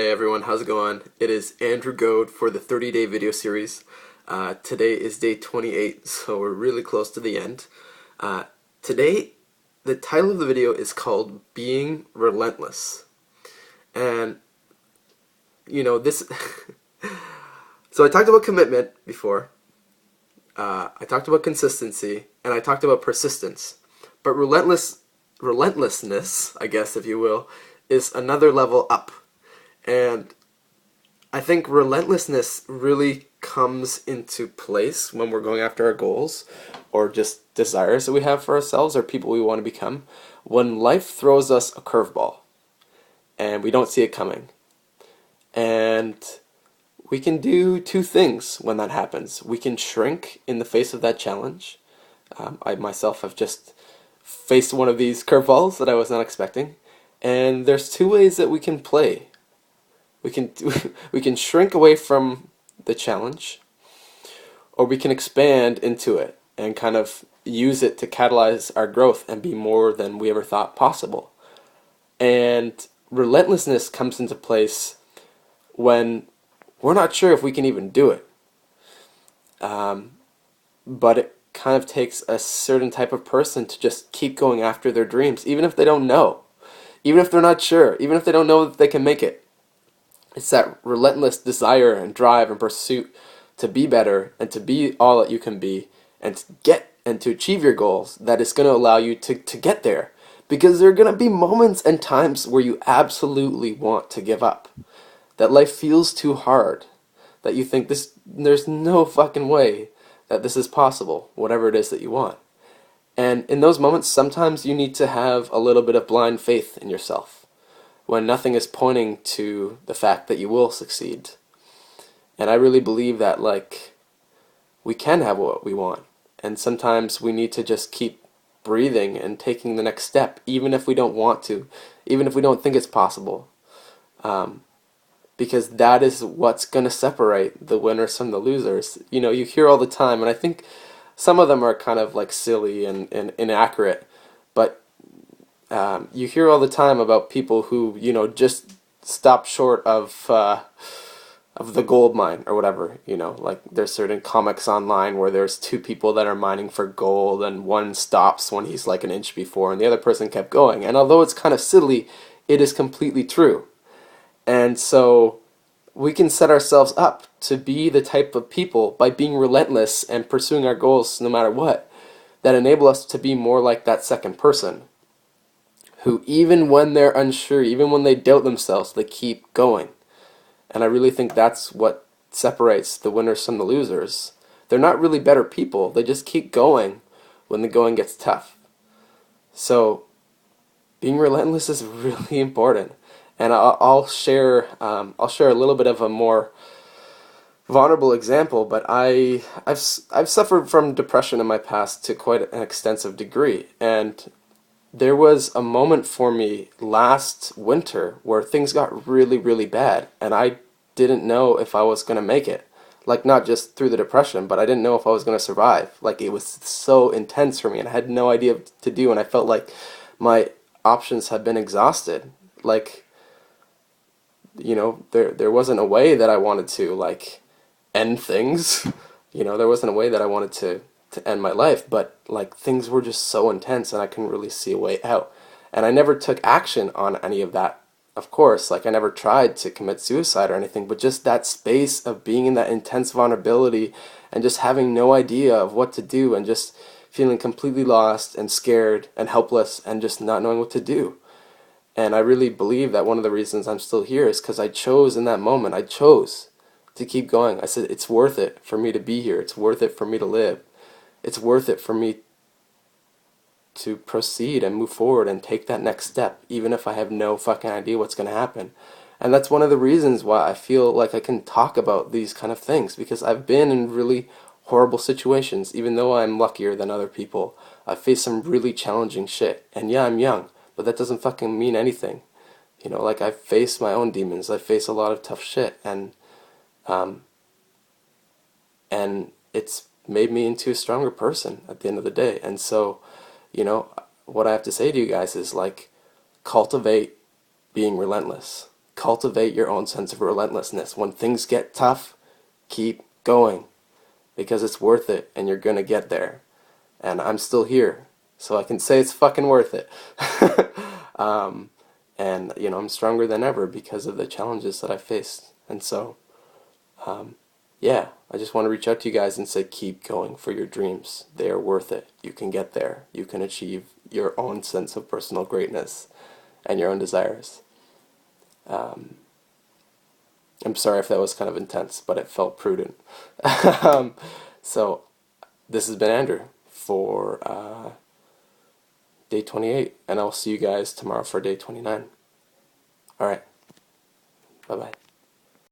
Hey everyone, how's it going? It is Andrew Goad for the 30-day video series. Today is day 28, so we're really close to the end. Today, the title of the video is called Being Relentless. And, this... So I talked about commitment before. I talked about consistency, and I talked about persistence. But relentlessness, I guess, if you will, is another level up. And I think relentlessness really comes into place when we're going after our goals or just desires that we have for ourselves or people we want to become. When life throws us a curveball and we don't see it coming. And we can do two things when that happens. We can shrink in the face of that challenge. I myself have just faced one of these curveballs that I was not expecting. And there's two ways that we can play. We can shrink away from the challenge, or we can expand into it and kind of use it to catalyze our growth and be more than we ever thought possible. And relentlessness comes into place when we're not sure if we can even do it. But it kind of takes a certain type of person to just keep going after their dreams, even if they don't know, even if they're not sure, even if they don't know that they can make it. It's that relentless desire and drive and pursuit to be better and to be all that you can be and to get and to achieve your goals that is going to allow you to get there. Because there are going to be moments and times where you absolutely want to give up. That life feels too hard. That you think there's no fucking way that this is possible, whatever it is that you want. And in those moments, sometimes you need to have a little bit of blind faith in yourself, when nothing is pointing to the fact that you will succeed. And I really believe that, we can have what we want. And sometimes we need to just keep breathing and taking the next step, even if we don't want to, even if we don't think it's possible. Because that is what's going to separate the winners from the losers. You hear all the time, and I think some of them are kind of silly and inaccurate, but you hear all the time about people who, just stop short of the gold mine or whatever, there's certain comics online where there's two people that are mining for gold and one stops when he's an inch before and the other person kept going. And although it's kind of silly, it is completely true. And so we can set ourselves up to be the type of people by being relentless and pursuing our goals no matter what, that enable us to be more like that second person, who even when they're unsure, even when they doubt themselves, they keep going. And I really think that's what separates the winners from the losers. They're not really better people, they just keep going when the going gets tough. So being relentless is really important. And I'll share a little bit of a more vulnerable example, but I've suffered from depression in my past to quite an extensive degree, and there was a moment for me last winter where things got really, really bad, and I didn't know if I was going to make it. Not just through the depression, but I didn't know if I was going to survive. It was so intense for me, and I had no idea what to do, and I felt like my options had been exhausted. There wasn't a way that I wanted to, end things. There wasn't a way that I wanted to end my life, but things were just so intense and I couldn't really see a way out. And I never took action on any of that, of course. I never tried to commit suicide or anything, but just that space of being in that intense vulnerability and just having no idea of what to do and just feeling completely lost and scared and helpless and just not knowing what to do. And I really believe that one of the reasons I'm still here is because I chose in that moment, I chose to keep going. I said, it's worth it for me to be here. It's worth it for me to live. It's worth it for me to proceed and move forward and take that next step, even if I have no fucking idea what's going to happen. And that's one of the reasons why I feel like I can talk about these kind of things, because I've been in really horrible situations. Even though I'm luckier than other people, I've faced some really challenging shit. And yeah, I'm young, but that doesn't fucking mean anything. I've faced my own demons. I've faced a lot of tough shit, and it's made me into a stronger person at the end of the day. And so, what I have to say to you guys is cultivate being relentless. cultivate your own sense of relentlessness. When things get tough, keep going, because it's worth it and you're gonna get there. And I'm still here, so I can say it's fucking worth it. And I'm stronger than ever because of the challenges that I faced. And so, yeah, I just want to reach out to you guys and say, keep going for your dreams. They are worth it. You can get there. You can achieve your own sense of personal greatness and your own desires. I'm sorry if that was kind of intense, but it felt prudent. So, this has been Andrew for day 28, and I'll see you guys tomorrow for day 29. All right. Bye-bye.